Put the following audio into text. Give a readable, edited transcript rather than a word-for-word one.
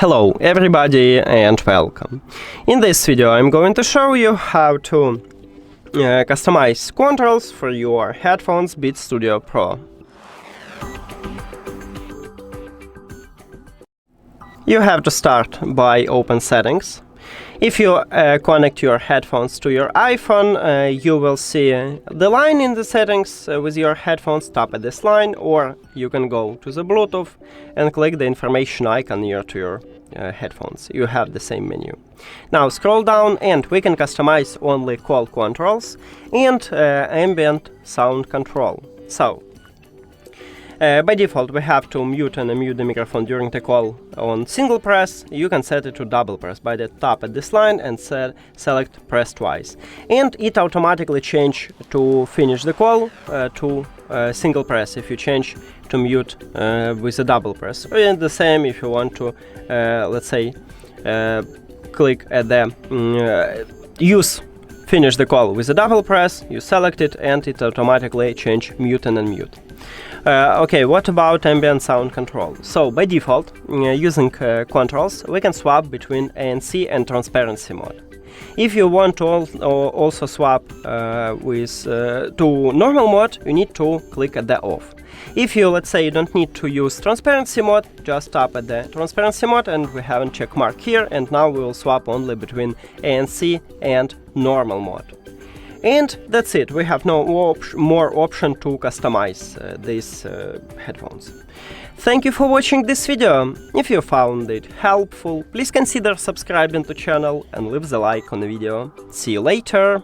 Hello everybody and welcome. In this video I'm going to show you how to customize controls for your headphones Beat Studio Pro. You have to start by open settings. If you connect your headphones to your iPhone, you will see the line in the settings with your headphones. Tap at this line, or you can go to the Bluetooth and click the information icon near to your headphones. You have the same menu. Now scroll down and we can customize only call controls and ambient sound control. So, by default we have to mute and unmute the microphone during the call on single press. You can set it to double press by the tap at this line and select press twice. And it automatically change to finish the call to single press if you change to mute with a double press. And the same if you want to, let's say, click at the finish the call with a double press, you select it and it automatically change mute and unmute. Okay, what about ambient sound control? So, by default, using controls, we can swap between ANC and transparency mode. If you want to also swap to normal mode, you need to click at the off. If you, let's say, you don't need to use transparency mode, just tap at the transparency mode and we have a check mark here, and now we will swap only between ANC and normal mode. And that's it, we have no more option to customize these headphones. Thank you for watching this video. If you found it helpful, please consider subscribing to the channel and leave the like on the video. See you later!